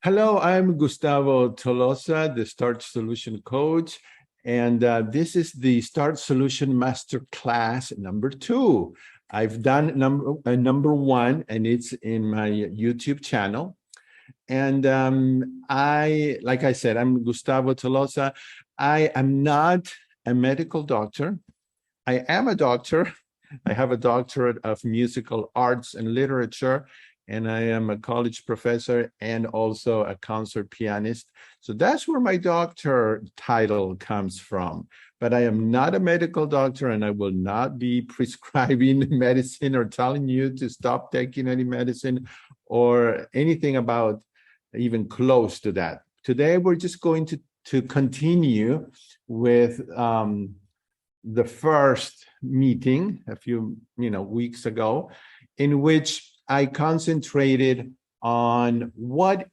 Hello, I'm Gustavo Tolosa, the Starch Solution Coach, and this is the Starch Solution Masterclass number 2. I've done number 1, and it's in my YouTube channel. And like I said, I'm Gustavo Tolosa. I am not a medical doctor. I am a doctor. I have a doctorate of musical arts and literature, and I am a college professor and also a concert pianist. So that's where my doctor title comes from. But I am not a medical doctor, and I will not be prescribing medicine or telling you to stop taking any medicine or anything about even close to that. Today, we're just going to continue with the first meeting a few weeks ago, in which I concentrated on what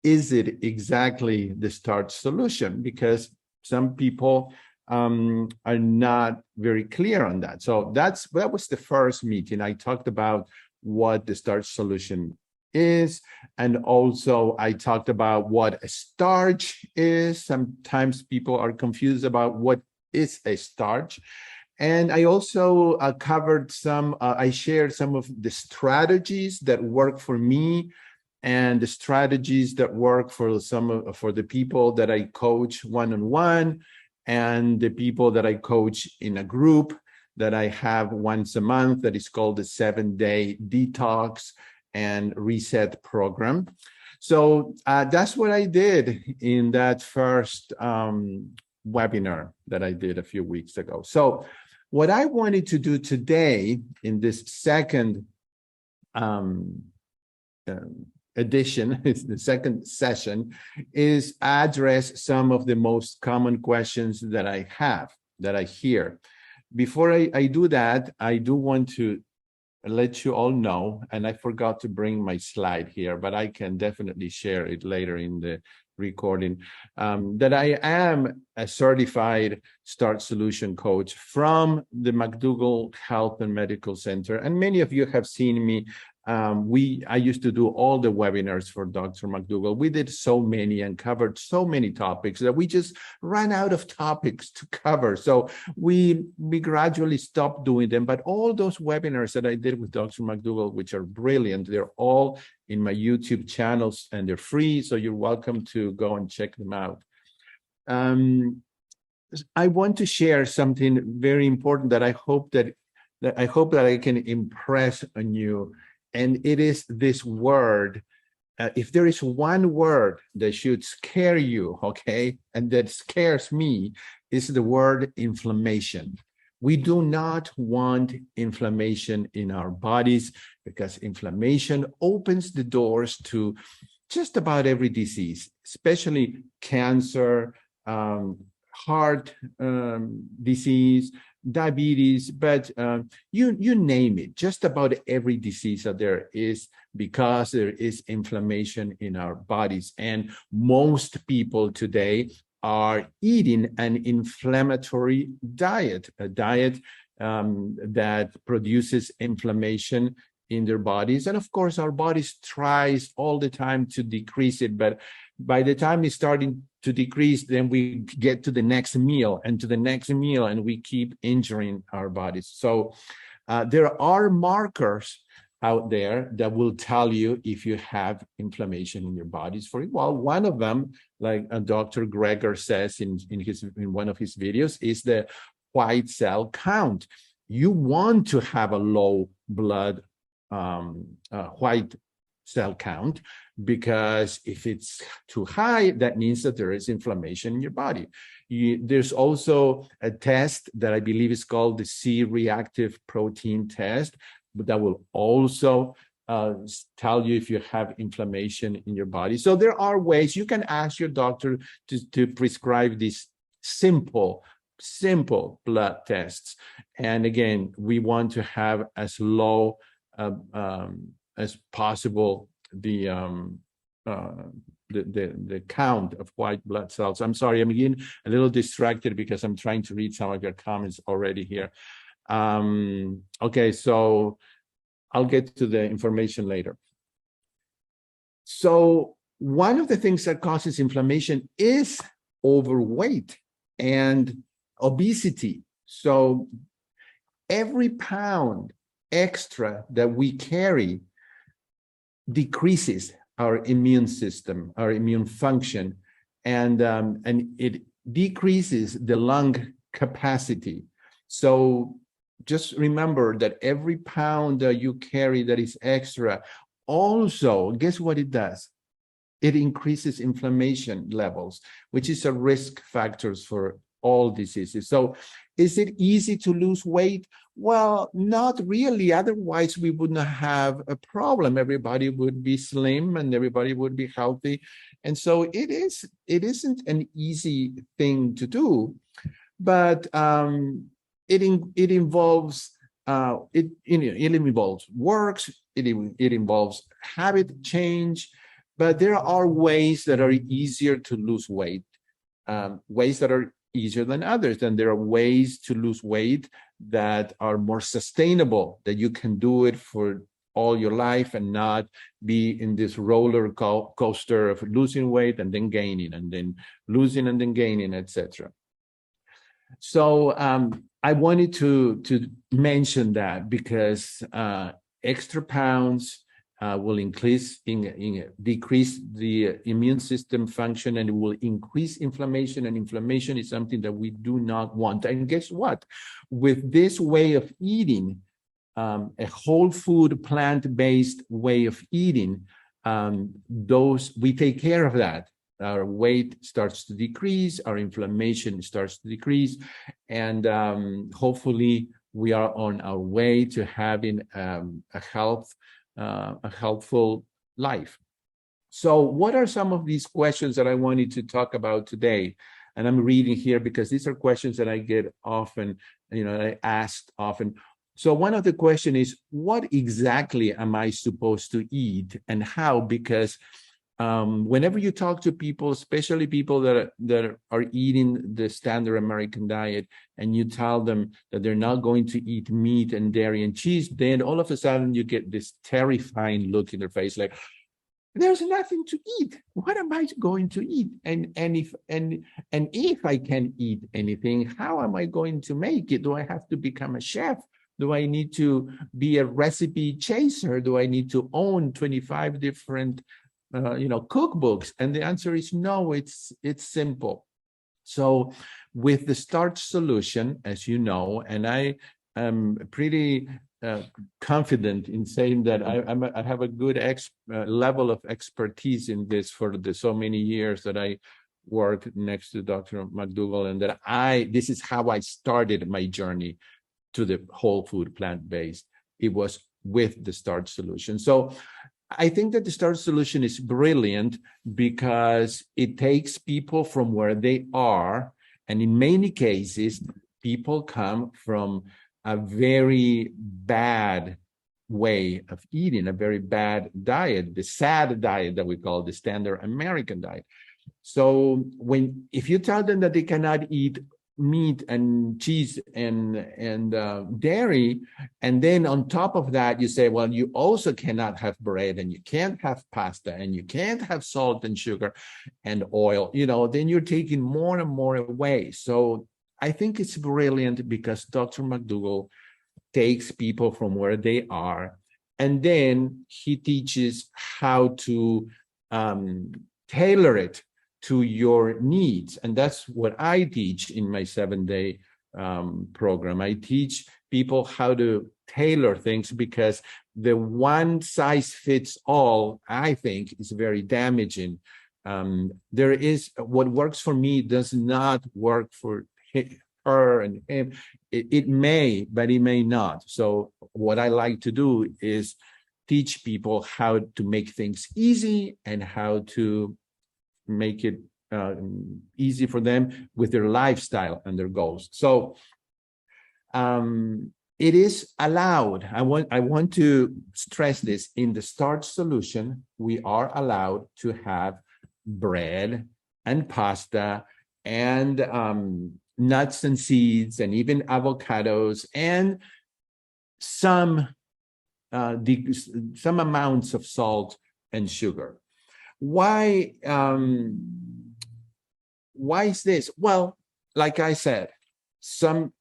is it exactly the starch solution, because some people are not very clear on that. So that was the first meeting. I talked about what the starch solution is, and also I talked about what a starch is. Sometimes people are confused about what is a starch. And I also covered I shared some of the strategies that work for me and the strategies that work for for the people that I coach one-on-one and the people that I coach in a group that I have once a month that is called the 7-day Detox and ReSET program. So that's what I did in that first webinar that I did a few weeks ago. So what I wanted to do today in this second edition, the second session, is address some of the most common questions that I hear. Before I do that, I do want to let you all know, and I forgot to bring my slide here, but I can definitely share it later in the recording, that I am a certified Starch Solution Coach from the McDougall Health and Medical Center. And many of you have seen me. I used to do all the webinars for Dr. McDougall. We did so many and covered so many topics that we just ran out of topics to cover. So we gradually stopped doing them. But all those webinars that I did with Dr. McDougall, which are brilliant, they're all in my YouTube channels and they're free. So you're welcome to go and check them out. I want to share something very important that I hope that I can impress on you. And it is this word. If there is one word that should scare you, okay, and that scares me, is the word inflammation. We do not want inflammation in our bodies, because inflammation opens the doors to just about every disease, especially cancer, heart disease, diabetes, but you name it, just about every disease that there is, because there is inflammation in our bodies. And most people today are eating an inflammatory diet, a diet that produces inflammation in their bodies. And of course, our bodies tries all the time to decrease it, but by the time it's starting to decrease, then we get to the next meal and to the next meal, and we keep injuring our bodies. So there are markers out there that will tell you if you have inflammation in your bodies. Well, one of them, like Dr. Greger says in one of his videos, is the white cell count. You want to have a low blood white cell count, because if it's too high, that means that there is inflammation in your body. There's also a test that I believe is called the C-reactive protein test, but that will also tell you if you have inflammation in your body. So there are ways you can ask your doctor to prescribe these simple blood tests. And again, we want to have as low as possible the count of white blood cells. I'm sorry, I'm getting a little distracted because I'm trying to read some of your comments already here. Okay, so I'll get to the information later. So one of the things that causes inflammation is overweight and obesity. So every pound extra that we carry decreases our immune system, our immune function, and it decreases the lung capacity. So just remember that every pound that you carry that is extra, also, guess what it does? It increases inflammation levels, which is a risk factors for all diseases. So is it easy to lose weight? Well, not really. Otherwise, we wouldn't have a problem. Everybody would be slim and everybody would be healthy. And so it isn't an easy thing to do, but it involves it involves works, it involves habit change, but there are ways that are easier to lose weight, ways that are easier than others. And there are ways to lose weight that are more sustainable, that you can do it for all your life and not be in this roller coaster of losing weight and then gaining and then losing and then gaining, etc. So I wanted to mention that because extra pounds will decrease the immune system function, and it will increase inflammation, and inflammation is something that we do not want. And guess what? With this way of eating, a whole food, plant-based way of eating, we take care of that. Our weight starts to decrease, our inflammation starts to decrease, and hopefully we are on our way to having a healthful life. So what are some of these questions that I wanted to talk about today? And I'm reading here because these are questions that I get often, I asked often. So one of the questions is, what exactly am I supposed to eat and how? Because whenever you talk to people, especially people that are eating the standard American diet, and you tell them that they're not going to eat meat and dairy and cheese, then all of a sudden you get this terrifying look in their face, like, there's nothing to eat. What am I going to eat? And if I can eat anything, how am I going to make it? Do I have to become a chef? Do I need to be a recipe chaser? Do I need to own 25 different cookbooks? And the answer is no. It's simple. So with the Starch Solution, as you know, and I am pretty confident in saying that I have a good level of expertise in this for the so many years that I worked next to Dr. McDougall, and that this is how I started my journey to the whole food plant-based. It was with the Starch Solution. So I think that the Starch Solution is brilliant because it takes people from where they are, and in many cases, people come from a very bad way of eating, a very bad diet, the SAD diet that we call the standard American diet. So if you tell them that they cannot eat meat and cheese and dairy, and then on top of that you say, well, you also cannot have bread, and you can't have pasta, and you can't have salt and sugar and oil, then you're taking more and more away. So I think it's brilliant because Dr. McDougall takes people from where they are, and then he teaches how to tailor it to your needs. And that's what I teach in my 7-day program. I teach people how to tailor things, because the one size fits all, I think, is very damaging. What works for me does not work for her and him. It may, but it may not. So what I like to do is teach people how to make things easy and how to make it easy for them with their lifestyle and their goals. So it is allowed. I want to stress this. In the Starch Solution, we are allowed to have bread and pasta and nuts and seeds and even avocados and some amounts of salt and sugar. Why is this? Well, like I said, some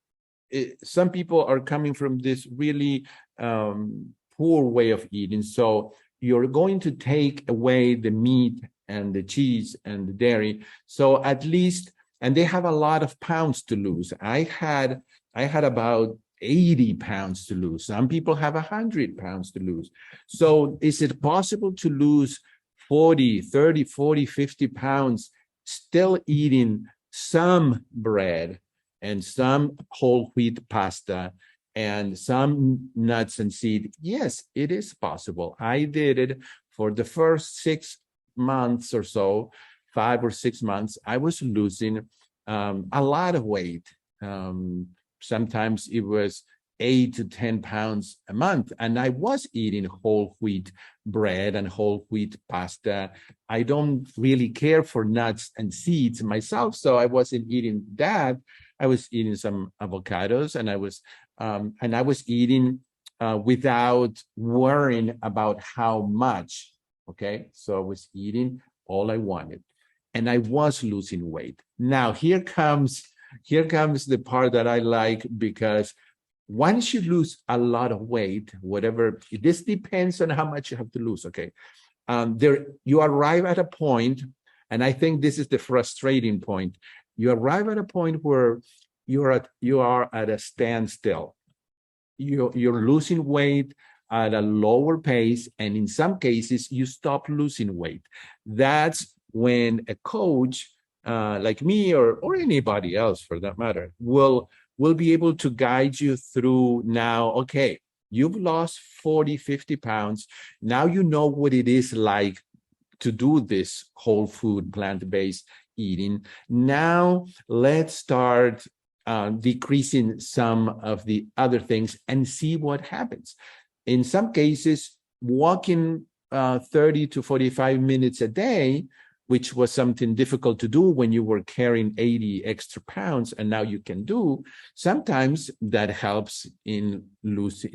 people are coming from this really poor way of eating. So you're going to take away the meat and the cheese and the dairy. So at least, and they have a lot of pounds to lose. I had about 80 pounds to lose. Some people have 100 pounds to lose. So is it possible to lose 40, 30, 40, 50 pounds still eating some bread and some whole wheat pasta and some nuts and seeds? Yes, it is possible. I did it for the first 6 months or so, 5 or 6 months. I was losing a lot of weight. Sometimes it was 8 to 10 pounds a month. And I was eating whole wheat bread and whole wheat pasta. I don't really care for nuts and seeds myself, so I wasn't eating that. I was eating some avocados, and I was eating without worrying about how much. Okay, so I was eating all I wanted, and I was losing weight. Now here comes the part that I like, because once you lose a lot of weight, whatever, this depends on how much you have to lose, okay? There, you arrive at a point, and I think this is the frustrating point. You arrive at a point where you are at a standstill. You're losing weight at a lower pace, and in some cases, you stop losing weight. That's when a coach like me or anybody else for that matter will be able to guide you through. Now, okay, you've lost 40, 50 pounds. Now you know what it is like to do this whole food, plant-based eating. Now let's start decreasing some of the other things and see what happens. In some cases, walking 30 to 45 minutes a day, which was something difficult to do when you were carrying 80 extra pounds, and now you can do, sometimes that helps in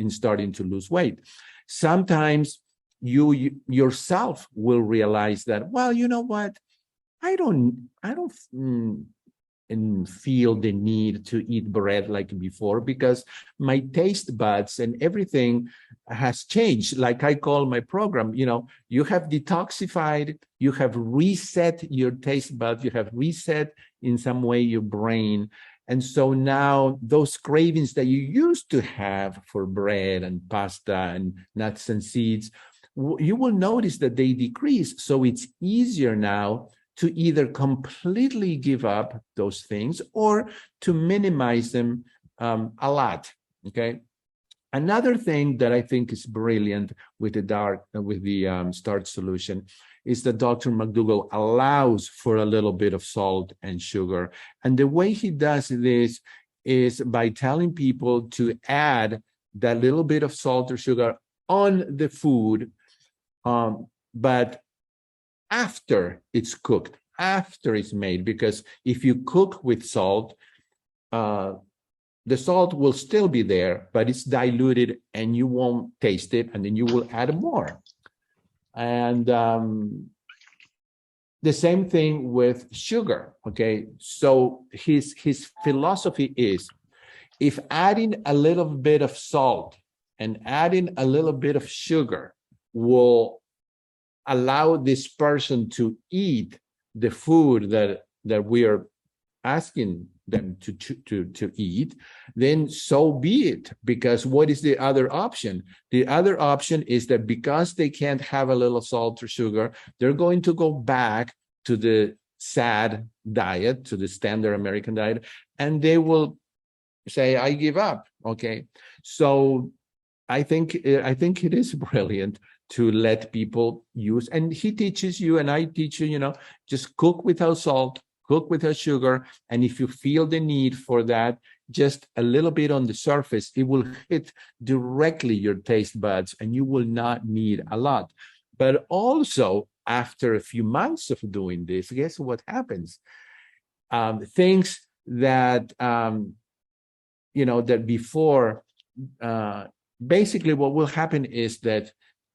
starting to lose weight. Sometimes you yourself will realize that, well, you know what? I don't feel the need to eat bread like before, because my taste buds and everything has changed. Like I call my program, you have detoxified, you have reset your taste buds, you have reset in some way your brain. And so now those cravings that you used to have for bread and pasta and nuts and seeds, you will notice that they decrease. So it's easier now to either completely give up those things or to minimize them a lot, okay? Another thing that I think is brilliant with the Starch solution is that Dr. McDougall allows for a little bit of salt and sugar. And the way he does this is by telling people to add that little bit of salt or sugar on the food, but after it's cooked, after it's made, because if you cook with salt, the salt will still be there, but it's diluted and you won't taste it, and then you will add more. And the same thing with sugar, okay? So his philosophy is, if adding a little bit of salt and adding a little bit of sugar will allow this person to eat the food that we are asking them to eat, then so be it. Because what is the other option? The other option is that because they can't have a little salt or sugar, they're going to go back to the SAD diet, to the standard American diet, and they will say, I give up, okay? So I think it is brilliant to let people use, and he teaches you and I teach you, just cook without salt, cook without sugar, and if you feel the need for that, just a little bit on the surface, it will hit directly your taste buds and you will not need a lot. But also, after a few months of doing this, guess what happens? Things that, that before, basically what will happen is that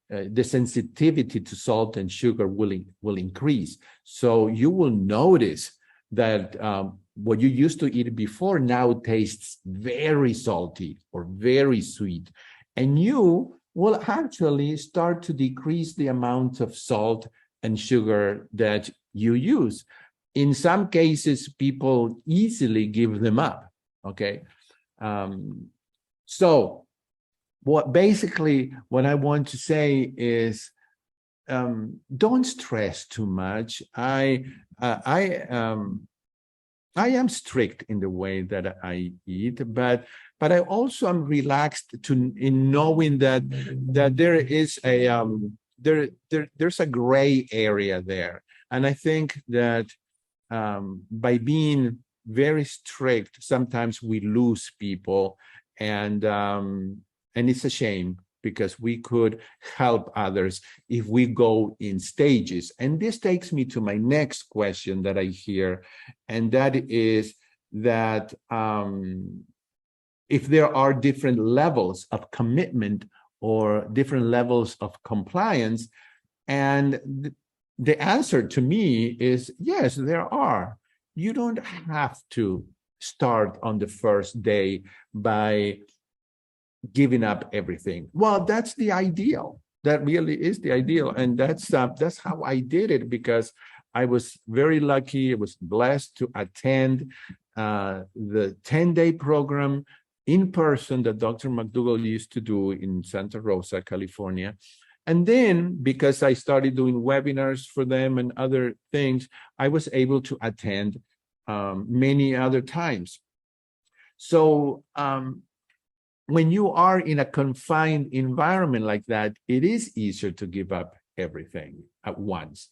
the sensitivity to salt and sugar will increase. So you will notice that what you used to eat before now tastes very salty or very sweet. And you will actually start to decrease the amount of salt and sugar that you use. In some cases, people easily give them up, okay? So what I want to say is, don't stress too much. I am strict in the way that I eat, but I also am relaxed in knowing that there is there's a gray area there, and I think that by being very strict, sometimes we lose people, and it's a shame, because we could help others if we go in stages. And this takes me to my next question that I hear, and that is that if there are different levels of commitment or different levels of compliance, and the answer to me is yes, there are. You don't have to start on the first day by giving up everything. Well, that's the ideal. That really is the ideal, and that's how I did it, because I was very lucky. I was blessed to attend the 10-day program in person that Dr. McDougall used to do in Santa Rosa, California. And then, because I started doing webinars for them and other things, I was able to attend many other times. So when you are in a confined environment like that, it is easier to give up everything at once.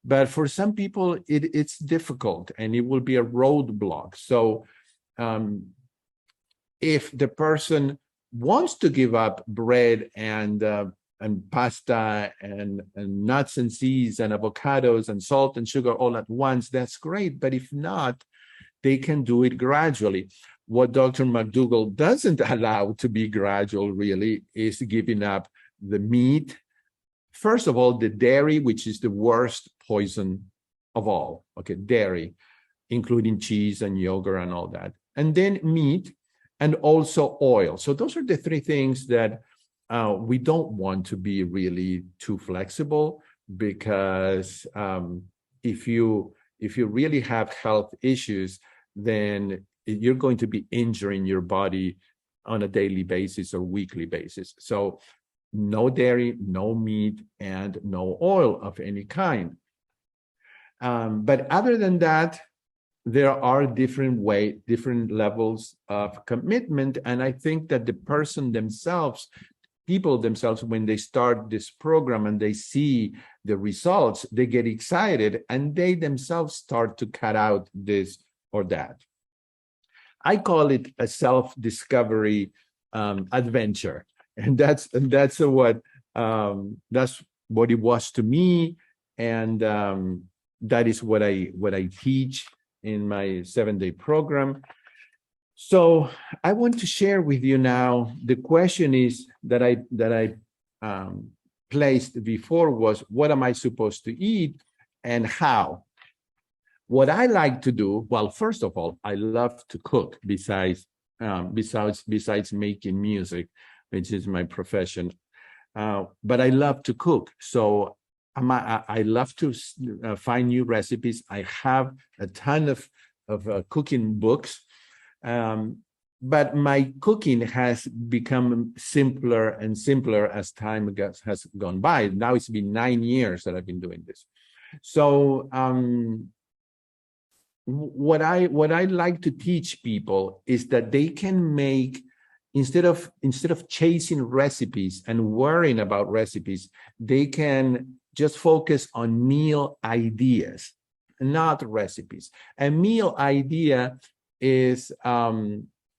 But for some people, it's difficult, and it will be a roadblock. So if the person wants to give up bread and pasta and nuts and seeds and avocados and salt and sugar all at once, that's great. But if not, they can do it gradually. What Dr. McDougall doesn't allow to be gradual, really, is giving up the meat. First of all, the dairy, which is the worst poison of all. Okay, dairy, including cheese and yogurt and all that. And then meat, and also oil. So those are the three things that we don't want to be really too flexible, because if you really have health issues, then you're going to be injuring your body on a daily basis or weekly basis. So no dairy, no meat, and no oil of any kind. But other than that, there are different levels of commitment. And I think that the people themselves, when they start this program and they see the results, they get excited, and they themselves start to cut out this or that. I call it a self-discovery adventure, and that's what it was to me, and that is what I teach in my 7-day program. So I want to share with you now. The question is that I placed before was, what am I supposed to eat and how? What I like to do, well, first of all, I love to cook besides making music, which is my profession. But I love to cook. So I love to find new recipes. I have a ton of cooking books. But my cooking has become simpler and simpler as time has gone by. Now it's been 9 years that I've been doing this. So what I like to teach people is that they can make, instead of chasing recipes and worrying about recipes, they can just focus on meal ideas, not recipes. A meal idea is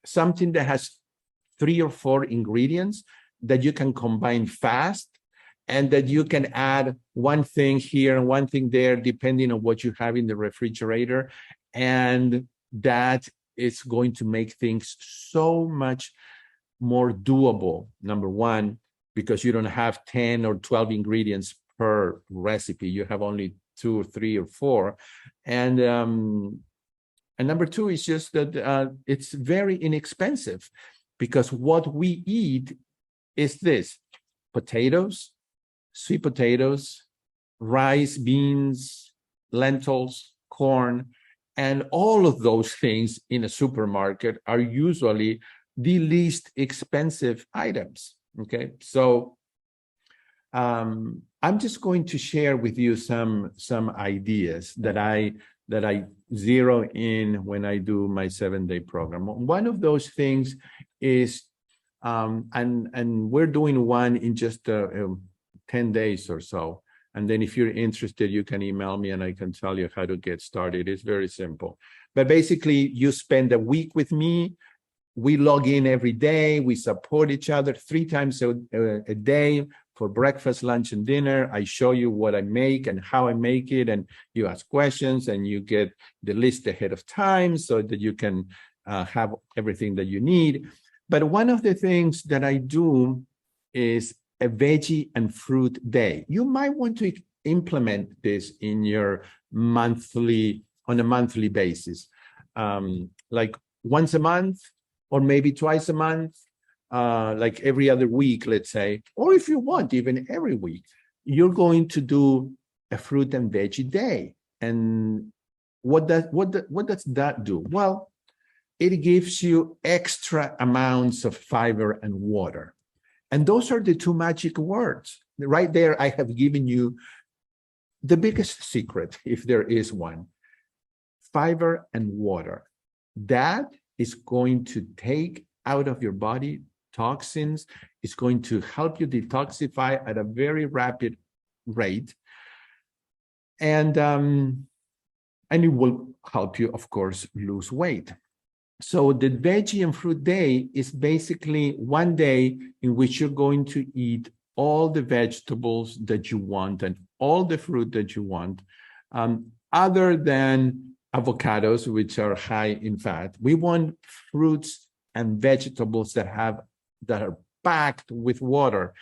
something that has 3 or 4 ingredients that you can combine fast, and that you can add one thing here and one thing there, depending on what you have in the refrigerator. And that is going to make things so much more doable, number one, because you don't have 10 or 12 ingredients per recipe. You have only 2 or 3 or 4. And number 2 is just that it's very inexpensive, because what we eat is this: potatoes, sweet potatoes, rice, beans, lentils, corn, and all of those things in a supermarket are usually the least expensive items. Okay, so I'm just going to share with you some ideas that I zero in when I do my 7-day program. One of those things is, and we're doing one in just 10 days or so. And then if you're interested, you can email me and I can tell you how to get started. It's very simple. But basically, you spend a week with me. We log in every day. We support each other 3 times a day for breakfast, lunch, and dinner. I show you what I make and how I make it. And you ask questions and you get the list ahead of time so that you can have everything that you need. But one of the things that I do is a veggie and fruit day. You might want to implement this in your on a monthly basis, like once a month, or maybe twice a month, like every other week, let's say, or if you want, even every week, you're going to do a fruit and veggie day. And what does that do? Well, it gives you extra amounts of fiber and water. And those are the 2 magic words. Right there, I have given you the biggest secret, if there is one: fiber and water. That is going to take out of your body toxins. It's going to help you detoxify at a very rapid rate. And it will help you, of course, lose weight. So the veggie and fruit day is basically one day in which you're going to eat all the vegetables that you want and all the fruit that you want, other than avocados, which are high in fat. We want fruits and vegetables that are packed with water.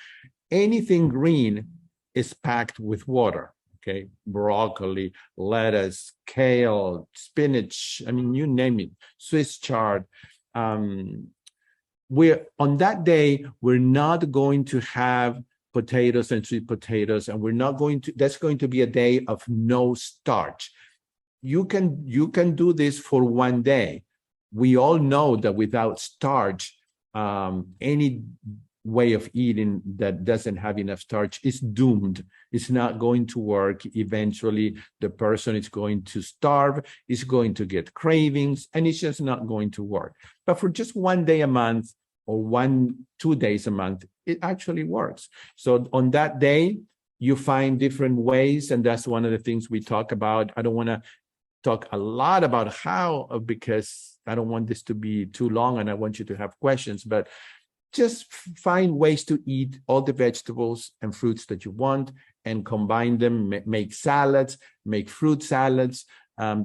Anything green is packed with water. Okay, broccoli, lettuce, kale, spinach, I mean, you name it, Swiss chard. We're on that day, we're not going to have potatoes and sweet potatoes, and that's going to be a day of no starch. You can do this for one day. We all know that without starch, any way of eating that doesn't have enough starch is doomed. It's not going to work. Eventually, the person is going to starve, is going to get cravings, and it's just not going to work. But for just one day a month or 2 days a month, it actually works. So on that day, you find different ways, and that's one of the things we talk about. I don't want to talk a lot about how, because I don't want this to be too long and I want you to have questions, but just find ways to eat all the vegetables and fruits that you want and combine them, make salads, make fruit salads,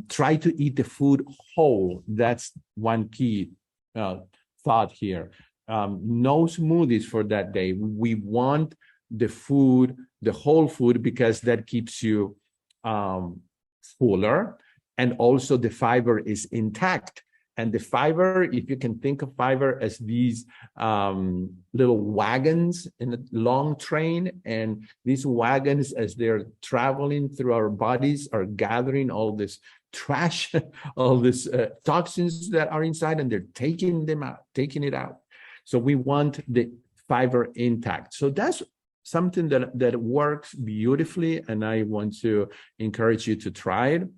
try to eat the food whole. That's one key thought here. No smoothies for that day. We want the food, the whole food, because that keeps you fuller, and also the fiber is intact. And the fiber, if you can think of fiber as these little wagons in a long train, and these wagons, as they're traveling through our bodies, are gathering all this trash, all these toxins that are inside, and they're taking it out. So we want the fiber intact. So that's something that works beautifully, and I want to encourage you to try it.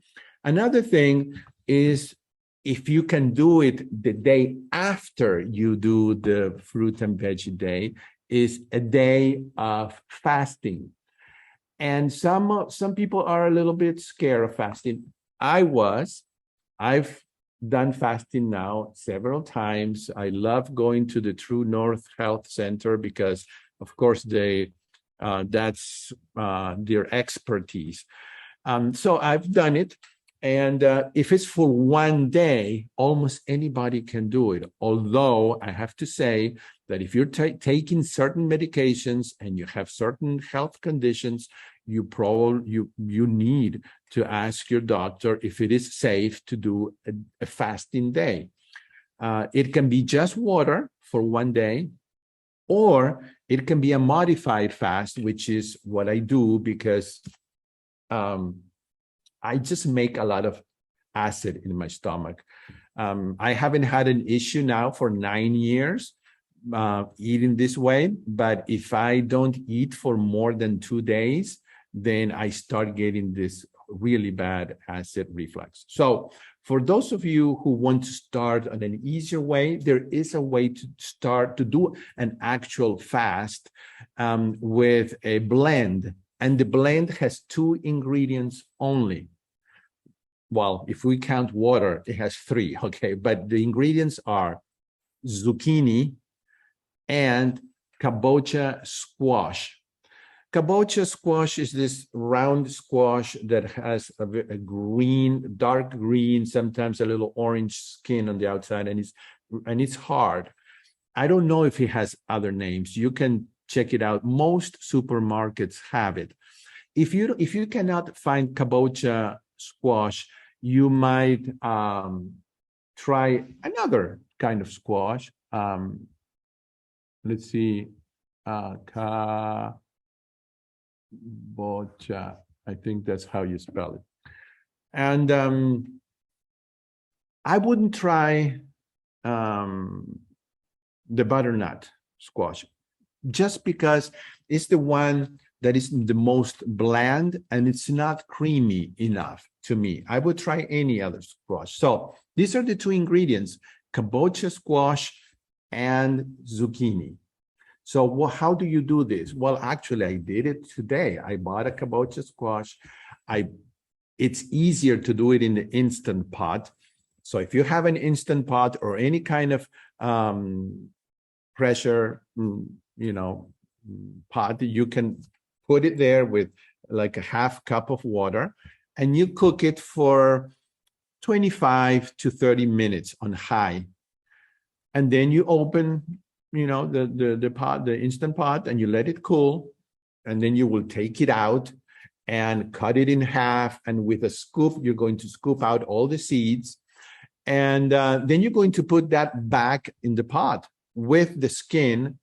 Another thing is, if you can do it the day after you do the fruit and veggie day, is a day of fasting. And some people are a little bit scared of fasting. I've done fasting now several times. I love going to the True North Health Center because, of course, that's their expertise. So I've done it. And if it's for one day, almost anybody can do it. Although I have to say that if you're taking certain medications and you have certain health conditions, you need to ask your doctor if it is safe to do a fasting day. It can be just water for one day, or it can be a modified fast, which is what I do because I just make a lot of acid in my stomach. I haven't had an issue now for 9 years eating this way, but if I don't eat for more than 2 days, then I start getting this really bad acid reflux. So for those of you who want to start on an easier way, there is a way to start to do an actual fast with a blend. And the blend has 2 ingredients only. Well, if we count water, it has 3, okay? But the ingredients are zucchini and kabocha squash. Kabocha squash is this round squash that has a green, dark green, sometimes a little orange skin on the outside, and it's hard. I don't know if it has other names. You can check it out. Most supermarkets have it. If you cannot find kabocha squash, you might try another kind of squash. Let's see, kabocha. I think that's how you spell it. And I wouldn't try the butternut squash, just because it's the one that is the most bland and it's not creamy enough to me. I would try any other squash. So these are the 2 ingredients, kabocha squash and zucchini. So how do you do this? Well, actually, I did it today. I bought a kabocha squash. It's easier to do it in the Instant Pot. So if you have an Instant Pot or any kind of pressure, pot, you can put it there with like a half cup of water, and you cook it for 25 to 30 minutes on high. And then you open, the pot, the Instant Pot, and you let it cool. And then you will take it out and cut it in half. And with a scoop, you're going to scoop out all the seeds. And then you're going to put that back in the pot with the skin,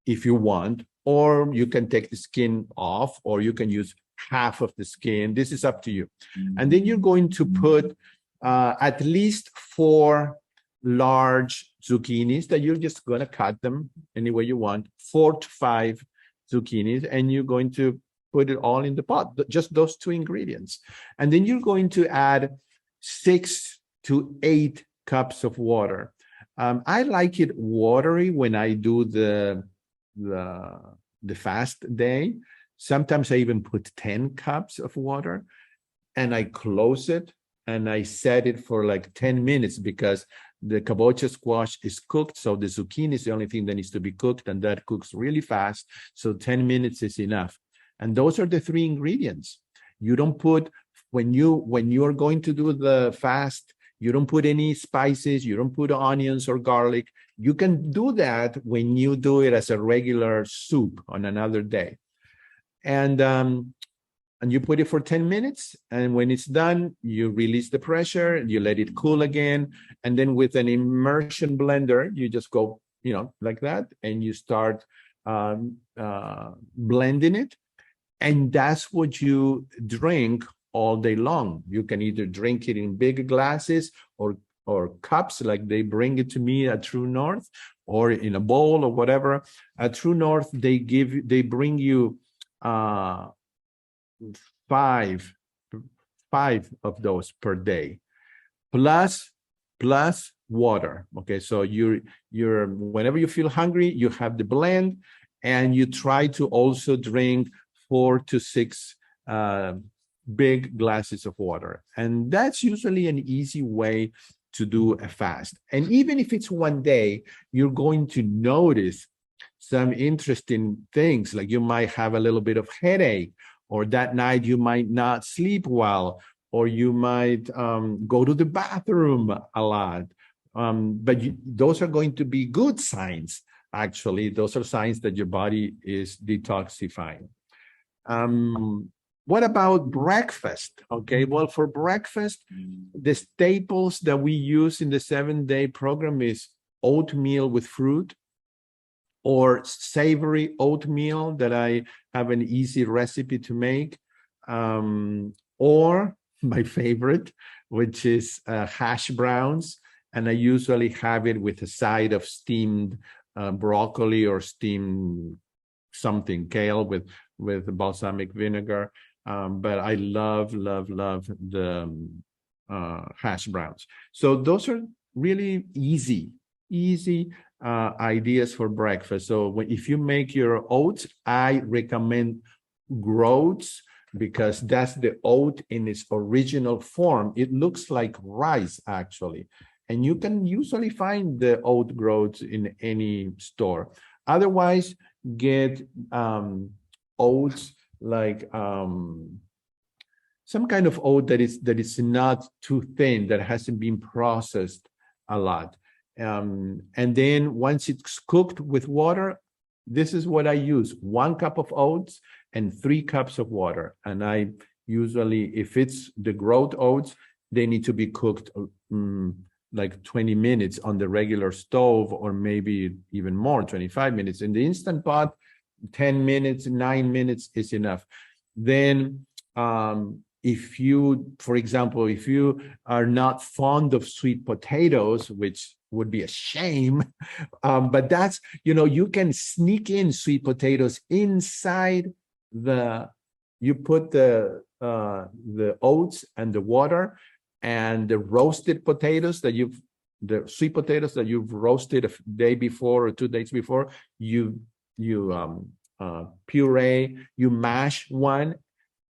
if you want, or you can take the skin off, or you can use half of the skin. This is up to you. And then you're going to put at least 4 large zucchinis that you're just going to cut them any way you want, 4 to 5 zucchinis, and you're going to put it all in the pot, just those 2 ingredients. And then you're going to add 6 to 8 cups of water. I like it watery when I do the fast day. Sometimes I even put 10 cups of water, and I close it and I set it for like 10 minutes because the kabocha squash is cooked. So the zucchini is the only thing that needs to be cooked, and that cooks really fast. So 10 minutes is enough. And those are the 3 ingredients. You don't put, when you're going to do the fast, you don't put any spices, you don't put onions or garlic. You can do that when you do it as a regular soup on another day. And you put it for 10 minutes. And when it's done, you release the pressure, you let it cool again. And then with an immersion blender, you just go, like that, and you start blending it. And that's what you drink all day long. You can either drink it in big glasses or cups, like they bring it to me at True North, or in a bowl or whatever. At True North, they bring you 5 of those per day, plus water. Okay, so you're whenever you feel hungry, you have the blend, and you try to also drink 4 to 6 big glasses of water. And that's usually an easy way to do a fast. And even if it's one day, you're going to notice some interesting things, like you might have a little bit of headache, or that night you might not sleep well, or you might go to the bathroom a lot. But those are going to be good signs. Actually, those are signs that your body is detoxifying. What about breakfast? Okay, well, for breakfast, the staples that we use in the 7-day program is oatmeal with fruit, or savory oatmeal that I have an easy recipe to make, or my favorite, which is hash browns. And I usually have it with a side of steamed broccoli or steamed something, kale with balsamic vinegar. But I love the hash browns. So those are really easy ideas for breakfast. So if you make your oats, I recommend groats, because that's the oat in its original form. It looks like rice, actually. And you can usually find the oat groats in any store. Otherwise, get oats like some kind of oat that is not too thin, that hasn't been processed a lot. And then once it's cooked with water, this is what I use: 1 cup of oats and 3 cups of water. And I usually, if it's the groat oats, they need to be cooked like 20 minutes on the regular stove, or maybe even more, 25 minutes. In the Instant Pot, 10 minutes, 9 minutes is enough. Then if you, for example, if you are not fond of sweet potatoes, which would be a shame, but that's, you can sneak in sweet potatoes inside you put the oats and the water and the roasted potatoes the sweet potatoes that you've roasted a day before or 2 days before, you puree, you mash one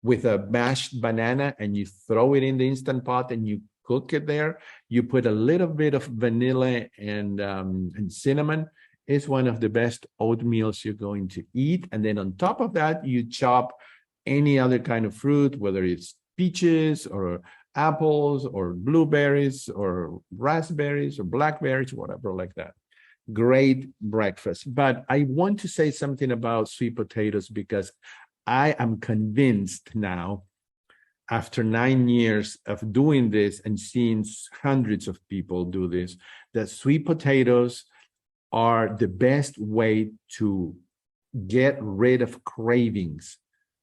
with a mashed banana, and you throw it in the Instant Pot and you cook it there. You put a little bit of vanilla and cinnamon. It's one of the best oatmeals you're going to eat. And then on top of that, you chop any other kind of fruit, whether it's peaches or apples or blueberries or raspberries or blackberries, whatever like that. Great breakfast. But I want to say something about sweet potatoes, because I am convinced now, after 9 years of doing this and seeing hundreds of people do this, that sweet potatoes are the best way to get rid of cravings.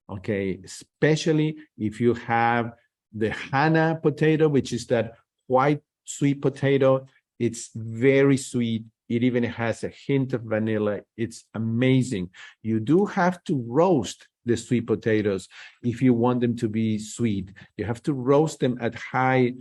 Okay, especially if you have the Hana potato, which is that white sweet potato. It's very sweet. It even has a hint of vanilla. It's amazing. You do have to roast the sweet potatoes if you want them to be sweet. You have to roast them at high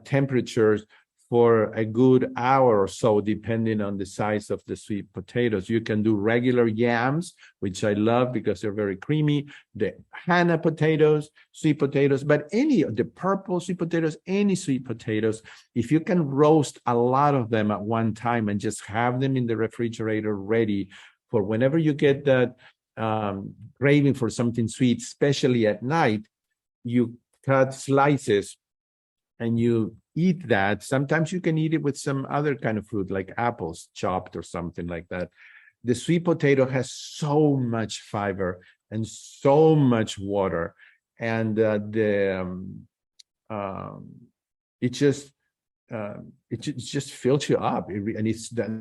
temperatures for a good hour or so, depending on the size of the sweet potatoes. You can do regular yams, which I love because they're very creamy, the Hana potatoes, sweet potatoes, but any of the purple sweet potatoes, any sweet potatoes, if you can roast a lot of them at one time and just have them in the refrigerator ready for whenever you get that craving for something sweet, especially at night, you cut slices and you eat that. Sometimes you can eat it with some other kind of fruit, like apples chopped or something like that. The sweet potato has so much fiber and so much water, and it just fills you up. And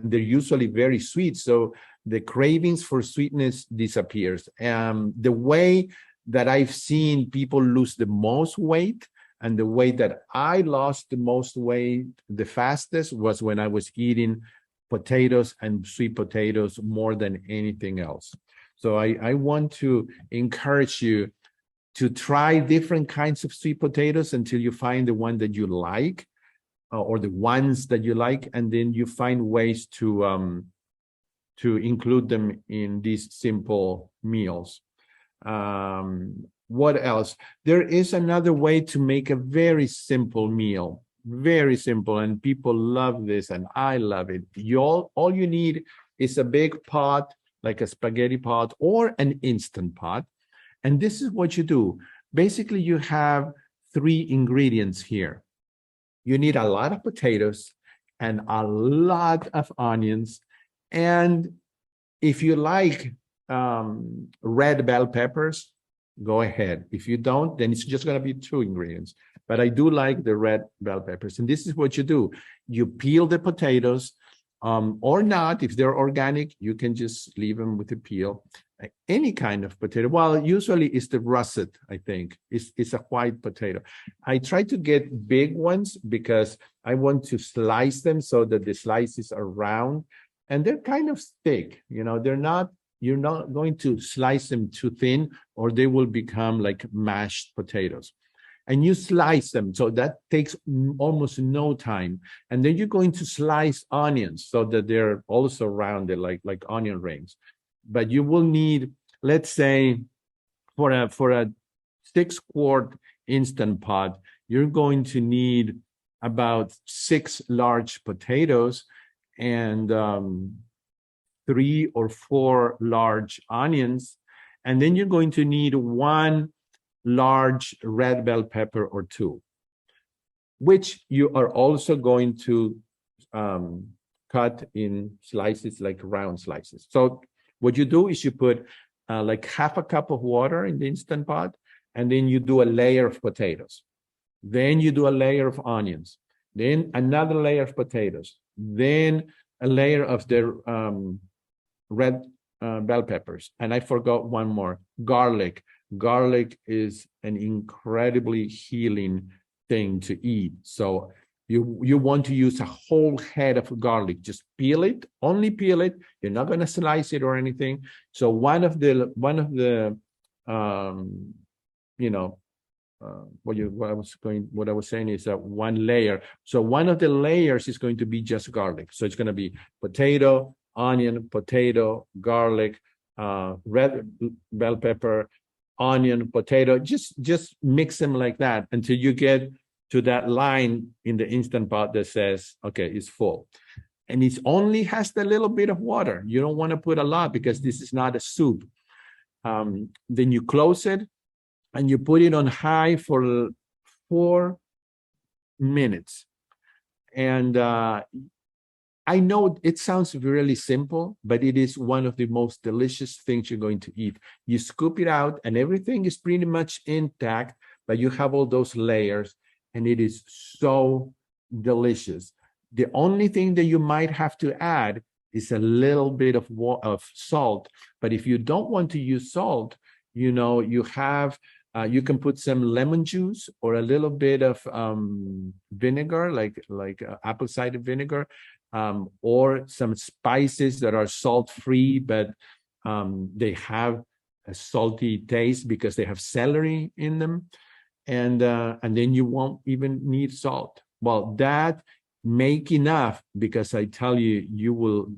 they're usually very sweet, so the cravings for sweetness disappears. The way that I've seen people lose the most weight, and the way that I lost the most weight the fastest, was when I was eating potatoes and sweet potatoes more than anything else. So I want to encourage you to try different kinds of sweet potatoes until you find the one that you like, or the ones that you like, and then you find ways to include them in these simple meals. What else? There is another way to make a very simple meal, very simple, and people love this, and I love it. All you need is a big pot, like a spaghetti pot or an Instant Pot. And this is what you do. Basically, you have three ingredients here. You need a lot of potatoes and a lot of onions. And if you like red bell peppers, go ahead. If you don't, then it's just going to be two ingredients. But I do like the red bell peppers. And this is what you do. You peel the potatoes, or not. If they're organic, you can just leave them with the peel. Any kind of potato. Well, usually it's the russet, I think. It's a white potato. I try to get big ones because I want to slice them so that the slices are round. And they're kind of thick. You're not going to slice them too thin, or they will become like mashed potatoes. And you slice them, so that takes almost no time. And then you're going to slice onions so that they're also rounded, like onion rings. But you will need, let's say, for a 6-quart Instant Pot, you're going to need about 6 large potatoes and 3 or 4 large onions. And then you're going to need 1 large red bell pepper or 2, which you are also going to cut in slices, like round slices. So what you do is you put like half a cup of water in the Instant Pot, and then you do a layer of potatoes. Then you do a layer of onions, then another layer of potatoes, then a layer of the red bell peppers. And I forgot one more, garlic. Garlic is an incredibly healing thing to eat. So you want to use a whole head of garlic. Just peel it, only peel it. You're not going to slice it or anything. So what I was saying is that one layer. So one of the layers is going to be just garlic. So it's going to be potato, onion, potato, garlic, red bell pepper, onion, potato. Just mix them like that until you get to that line in the Instant Pot that says, okay, it's full. And it only has the little bit of water. You don't want to put a lot because this is not a soup. Then you close it and you put it on high for 4 minutes. And I know it sounds really simple, but it is one of the most delicious things you're going to eat. You scoop it out and everything is pretty much intact, but you have all those layers and it is so delicious. The only thing that you might have to add is a little bit of salt. But if you don't want to use salt, you can put some lemon juice or a little bit of vinegar, like apple cider vinegar, or some spices that are salt-free, but they have a salty taste because they have celery in them. And then you won't even need salt. Well, that make enough, because I tell you, you will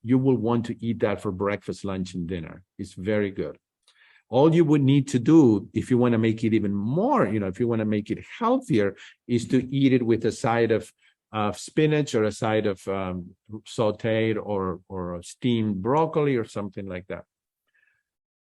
want to eat that for breakfast, lunch, and dinner. It's very good. All you would need to do, if you want to make it even more, if you want to make it healthier, is to eat it with a side of spinach or a side of sauteed or steamed broccoli or something like that.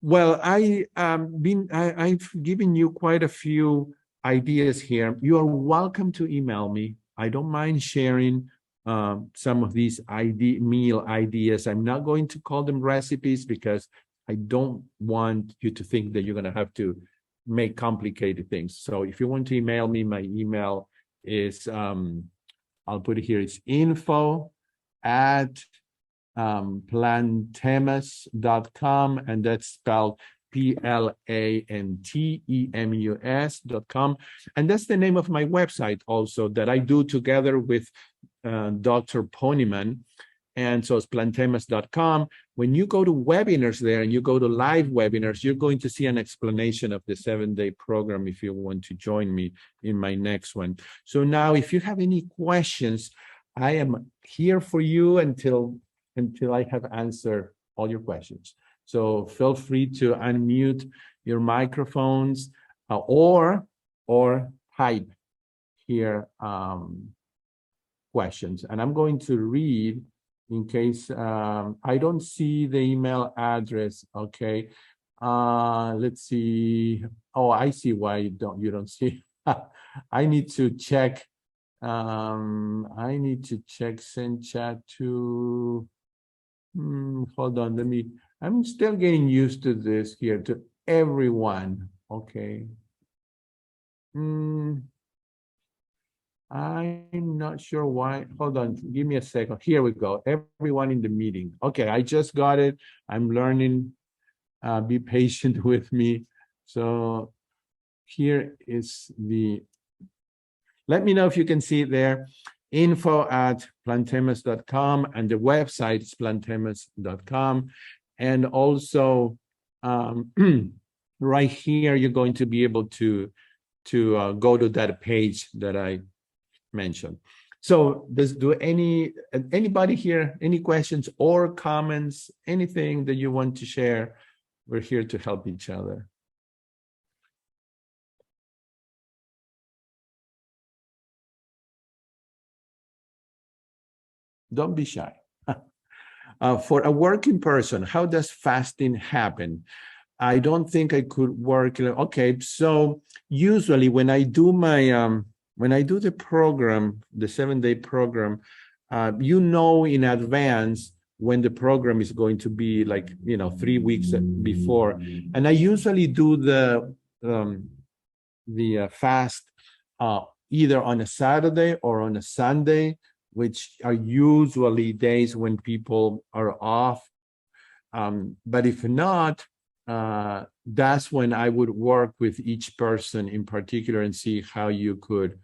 Well, I've given you quite a few ideas here. You are welcome to email me. I don't mind sharing some of these meal ideas. I'm not going to call them recipes because I don't want you to think that you're going to have to make complicated things. So if you want to email me, my email is, I'll put it here, it's info@plantemus.com, and that's spelled PLANTEMUS.com. And that's the name of my website also that I do together with Dr. Ponyman. And so it's plantemus.com. When you go to webinars there and you go to live webinars, you're going to see an explanation of the 7-day program if you want to join me in my next one. So now, if you have any questions, I am here for you until I have answered all your questions. So feel free to unmute your microphones or type here questions. And I'm going to read in case I don't see the email address. Okay. Let's see. Oh, I see why you don't see. I need to check. I need to check send chat to. Hold on. I'm still getting used to this here. To everyone. Okay. I'm not sure why. Hold on, give me a second. Here we go. Everyone in the meeting. Okay, I just got it. I'm learning. Be patient with me. So here is the, let me know if you can see it there. info@plantemas.com, and the website is plantemas.com. And also right here, you're going to be able to go to that page that I mentioned. So do anybody here, any questions or comments, anything that you want to share? We're here to help each other. Don't be shy. For a working person, how does fasting happen? I don't think I could work. Okay, so usually when I do the program, the 7-day program, in advance when the program is going to be, like 3 weeks before, and I usually do the fast either on a Saturday or on a Sunday, which are usually days when people are off. But if not, that's when I would work with each person in particular and see how you could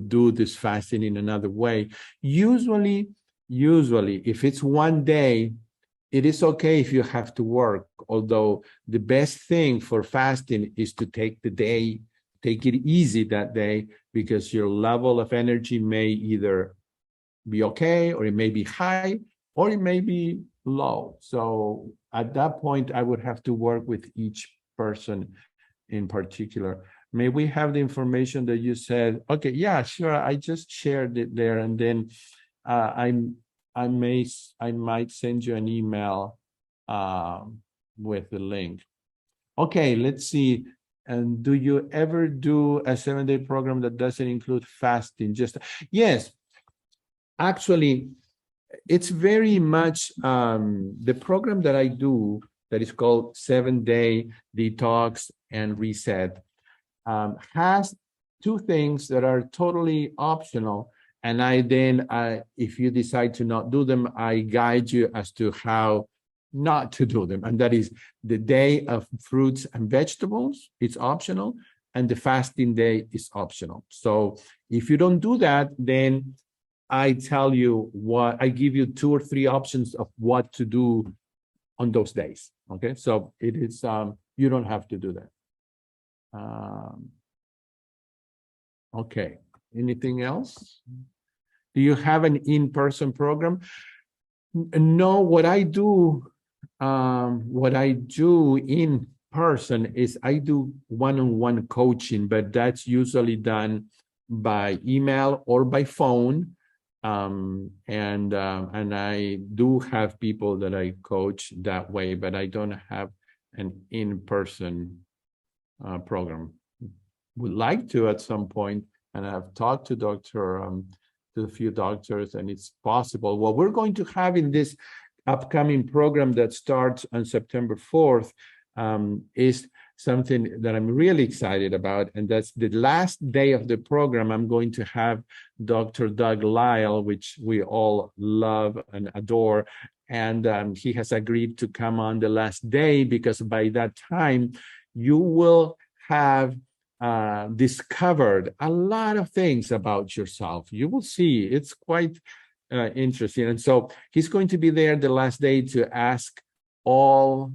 do this fasting in another way. Usually, if it's one day, it is okay if you have to work. Although the best thing for fasting is to take it easy that day, because your level of energy may either be okay, or it may be high, or it may be low. So at that point, I would have to work with each person in particular. May we have the information that you said? Okay, yeah, sure. I just shared it there, and then I might send you an email with the link. Okay, let's see. And do you ever do a 7-day program that doesn't include fasting? Yes, actually, it's very much the program that I do, that is called 7-Day Detox and Reset, has two things that are totally optional. And if you decide to not do them, I guide you as to how not to do them. And that is the day of fruits and vegetables, it's optional, and the fasting day is optional. So if you don't do that, then I tell you I give you 2 or 3 options of what to do on those days. Okay, so it is, you don't have to do that. Okay, anything else? Do you have an in-person program? No, what I do in person is I do one-on-one coaching, but that's usually done by email or by phone. And I do have people that I coach that way, but I don't have an in-person program. Would like to at some point, and I've talked to a few doctors, and it's possible. What we're going to have in this upcoming program that starts on September 4th is something that I'm really excited about, and that's the last day of the program. I'm going to have Dr. Doug Lyle, which we all love and adore, and he has agreed to come on the last day, because by that time you will have discovered a lot of things about yourself. You will see, it's quite interesting. And so he's going to be there the last day to answer all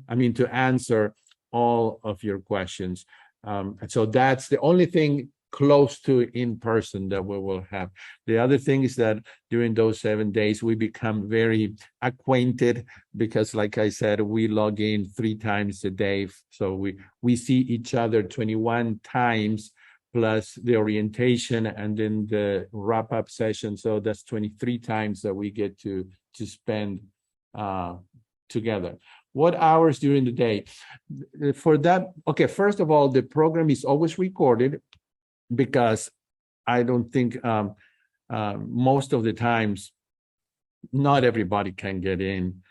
of your questions. And so that's the only thing close to in person that we will have. The other thing is that during those 7 days, we become very acquainted, because like I said, we log in 3 times a day. So we see each other 21 times, plus the orientation and then the wrap-up session. So that's 23 times that we get to spend together. What hours during the day? For that, okay, first of all, the program is always recorded because I don't think most of the times, not everybody can get in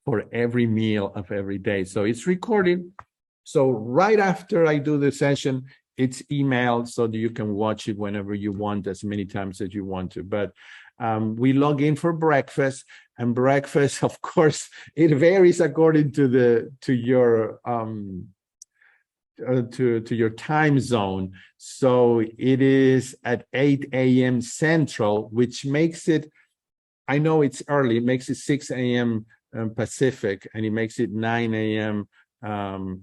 for every meal of every day. So it's recorded. So right after I do the session, it's emailed so that you can watch it whenever you want, as many times as you want to. But we log in for breakfast, and breakfast, of course, it varies according to your time zone. So it is at 8 a.m. Central, which makes it, I know it's early, it makes it 6 a.m. Pacific, and it makes it 9 a.m.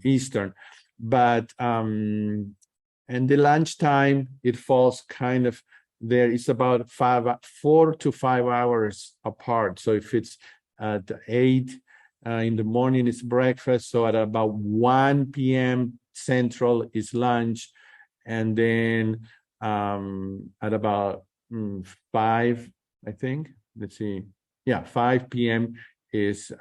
Eastern. But and the lunchtime, it falls kind of there. It's about 4 to 5 hours apart. So if it's at 8 in the morning, it's breakfast. So at about 1 p.m. Central is lunch, and then at about 5, I think. Let's see. Yeah, 5 p.m. is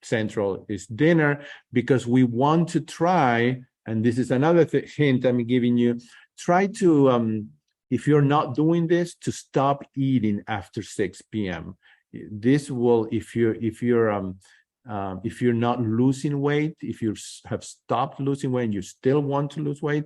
Central is dinner, because we want to try, and this is another hint I'm giving you, try to, if you're not doing this, to stop eating after 6 p.m. This will, if you're not losing weight, if you have stopped losing weight and you still want to lose weight,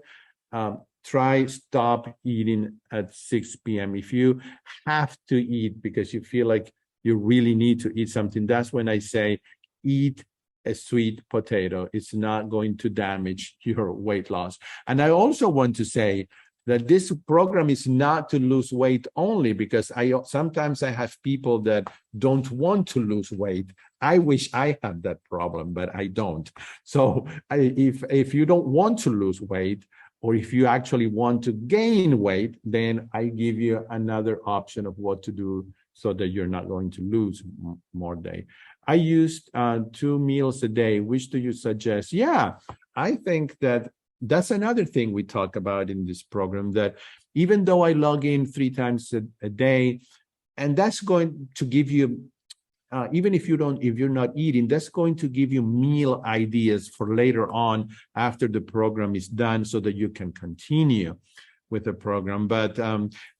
try stop eating at 6 p.m. If you have to eat because you feel like you really need to eat something, that's when I say eat a sweet potato. It's not going to damage your weight loss. And I also want to say that this program is not to lose weight only, because sometimes I have people that don't want to lose weight. I wish I had that problem, but I don't. So if you don't want to lose weight, or if you actually want to gain weight, then I give you another option of what to do so that you're not going to lose more day. I used 2 meals a day. Which do you suggest? Yeah, I think that's another thing we talk about in this program, that even though I log in 3 times a day, and that's going to give you, even if you're not eating, that's going to give you meal ideas for later on after the program is done, so that you can continue with the program. But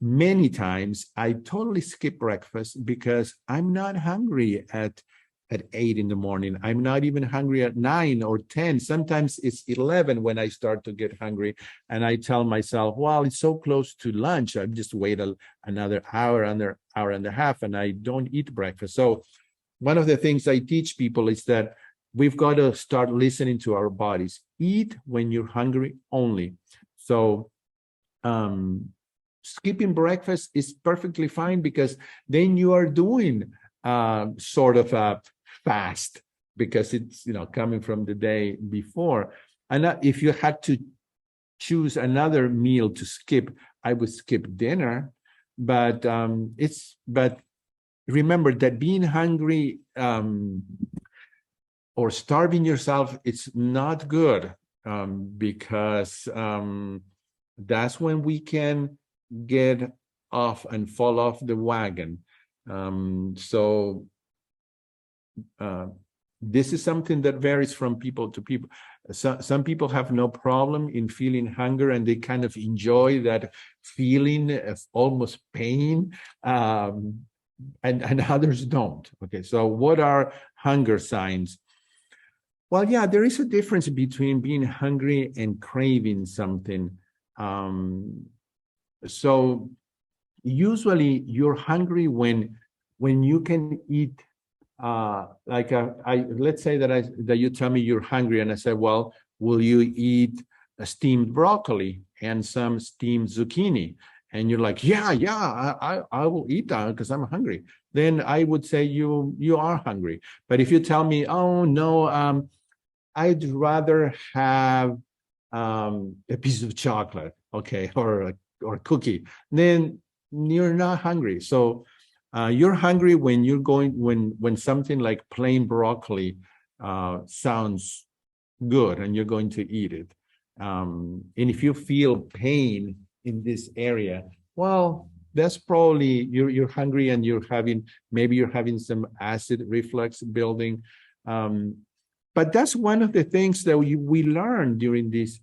many times I totally skip breakfast because I'm not hungry at 8 in the morning. I'm not even hungry at 9 or 10. Sometimes it's 11 when I start to get hungry. And I tell myself, well, it's so close to lunch. I just wait another hour and a half, and I don't eat breakfast. So one of the things I teach people is that we've got to start listening to our bodies. Eat when you're hungry only. So skipping breakfast is perfectly fine, because then you are doing sort of a fast, because it's coming from the day before. And if you had to choose another meal to skip, I would skip dinner. But remember that being hungry or starving yourself, it's not good, because that's when we can get off and fall off the wagon. This is something that varies from people to people. Some people have no problem in feeling hunger, and they kind of enjoy that feeling of almost pain, and others don't. Okay, so what are hunger signs? Well, yeah, there is a difference between being hungry and craving something. So usually you're hungry when you can eat, let's say that you tell me you're hungry, and I say, well, will you eat a steamed broccoli and some steamed zucchini? And you're like, yeah, I will eat that because I'm hungry. Then I would say you are hungry. But if you tell me, oh no, I'd rather have a piece of chocolate, okay, or a cookie, then you're not hungry. So you're hungry when when something like plain broccoli sounds good and you're going to eat it. And if you feel pain in this area, well, that's probably you're hungry and maybe you're having some acid reflux building. But that's one of the things that we learn during these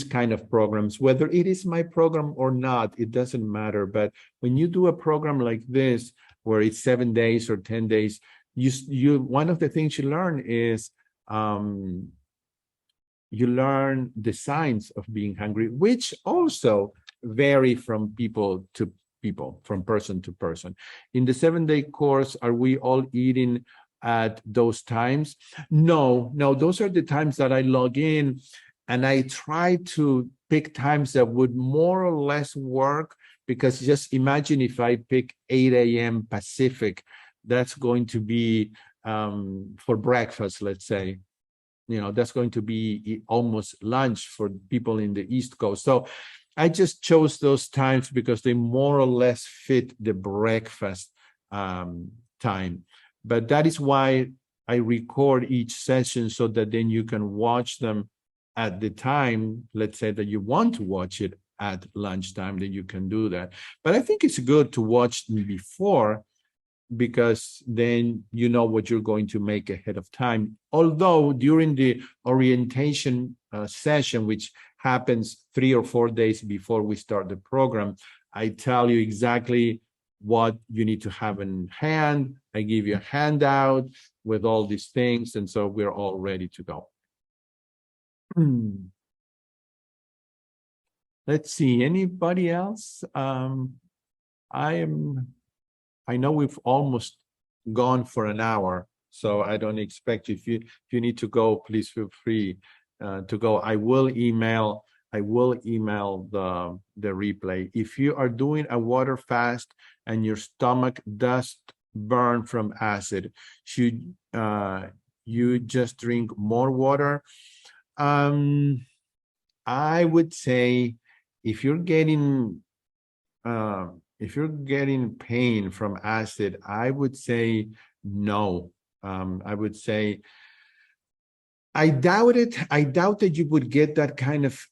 kind of programs, whether it is my program or not, it doesn't matter. But when you do a program like this, where it's 7 days or 10 days, you one of the things you learn is you learn the signs of being hungry, which also vary from people to people, from person to person. In the 7-day course, are we all eating at those times? No, those are the times that I log in, and I try to pick times that would more or less work, because just imagine if I pick 8 a.m. Pacific, that's going to be for breakfast, let's say. That's going to be almost lunch for people in the East Coast. So I just chose those times because they more or less fit the breakfast time. But that is why I record each session, so that then you can watch them at the time, let's say that you want to watch it at lunchtime, then you can do that. But I think it's good to watch them before, because then you know what you're going to make ahead of time. Although during the orientation session, which happens 3 or 4 days before we start the program, I tell you exactly what you need to have in hand. I give you a handout with all these things, and so we're all ready to go. Let's see, anybody else? I know we've almost gone for an hour, so I don't expect you. If you need to go, please feel free to go. I will email the replay. If you are doing a water fast and your stomach does burn from acid, should you just drink more water? I would say if you're getting pain from acid, I would say no. I would say I doubt it. I doubt that you would get that kind of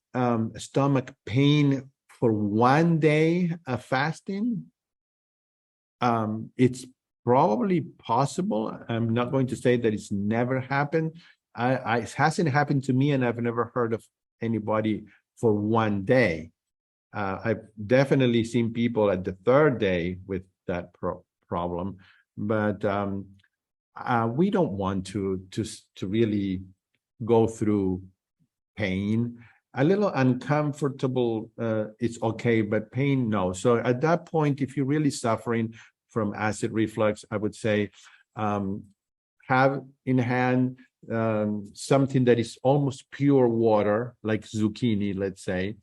stomach pain for 1 day of fasting. It's probably possible. I'm not going to say that it's never happened. It hasn't happened to me, and I've never heard of anybody for 1 day. I've definitely seen people at the 3rd day with that problem, but we don't want to really go through pain. A little uncomfortable, it's okay, but pain, no. So at that point, if you're really suffering from acid reflux, I would say have in hand something that is almost pure water, like zucchini, let's say.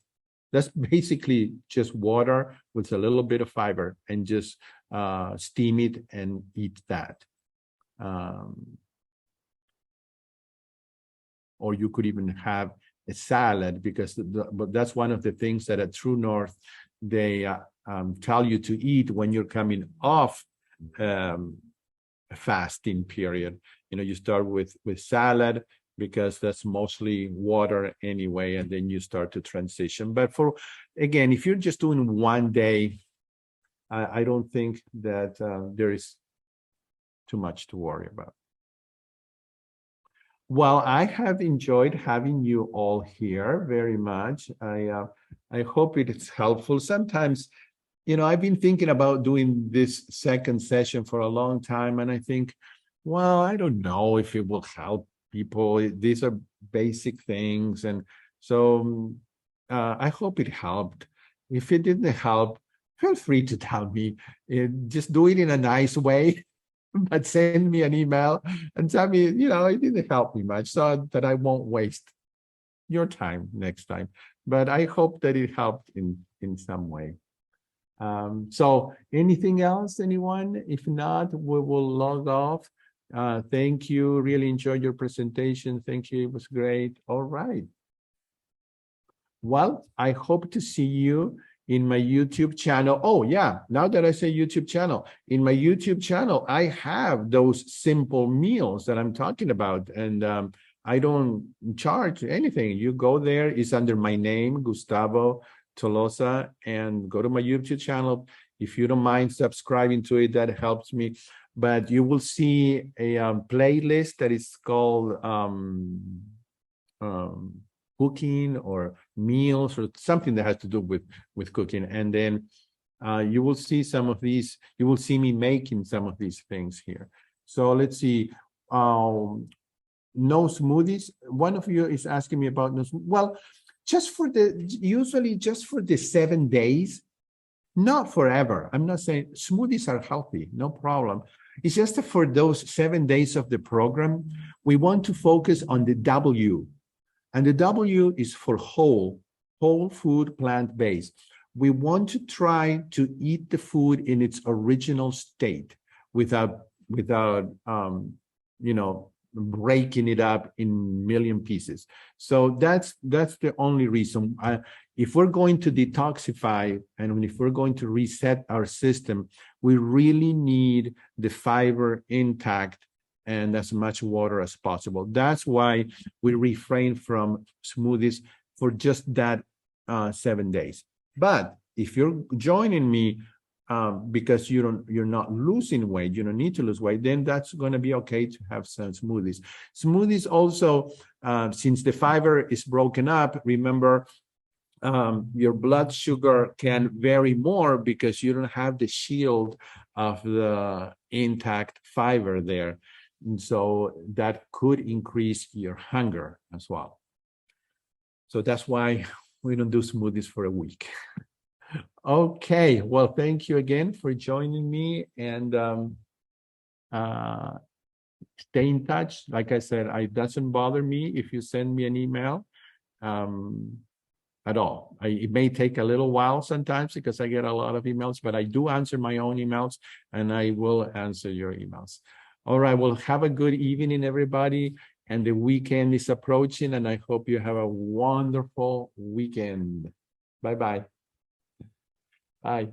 That's basically just water with a little bit of fiber, and just steam it and eat that. Or you could even have a salad, because but that's one of the things that at True North they tell you to eat when you're coming off a fasting period. You start with salad, because that's mostly water anyway, and then you start to transition. But again, if you're just doing 1 day, I don't think that there is too much to worry about. Well, I have enjoyed having you all here very much. I hope it is helpful. Sometimes, I've been thinking about doing this second session for a long time, and I think, well, I don't know if it will help people. These are basic things, and so I hope it helped. If it didn't help, feel free to tell me. Just do it in a nice way, but send me an email and tell me, it didn't help me much, so that I won't waste your time next time. But I hope that it helped in some way. So anything else, anyone? If not, we will log off. Thank you. Really enjoyed your presentation. Thank you. It was great. All right. Well, I hope to see you in my YouTube channel. Oh, yeah. Now that I say YouTube channel, in my YouTube channel, I have those simple meals that I'm talking about. And I don't charge anything. You go there. It's under my name, Gustavo Tolosa, and go to my YouTube channel. If you don't mind subscribing to it, that helps me. but you will see a playlist that is called cooking or meals or something that has to do with cooking. And then you will see some of these, you will see me making some of these things here. So let's see. No smoothies. One of you is asking me about no. Well, usually just for the 7 days, not forever. I'm not saying smoothies are healthy, no problem. It's just that for those 7 days of the program, we want to focus on the W. And the W is for whole food, plant-based. We want to try to eat the food in its original state without breaking it up in million pieces. So that's the only reason. If we're going to detoxify and if we're going to reset our system, we really need the fiber intact and as much water as possible. That's why we refrain from smoothies for just that 7 days. But if you're joining me because you're not losing weight, you don't need to lose weight, then that's going to be okay to have some smoothies. Smoothies also, since the fiber is broken up, remember, your blood sugar can vary more because you don't have the shield of the intact fiber there. And so that could increase your hunger as well. So that's why we don't do smoothies for a week. Okay, well, thank you again for joining me, and stay in touch. Like I said, it doesn't bother me if you send me an email at all. It may take a little while sometimes because I get a lot of emails, but I do answer my own emails, and I will answer your emails. All right, well, have a good evening, everybody, and the weekend is approaching, and I hope you have a wonderful weekend. Bye-bye. Bye.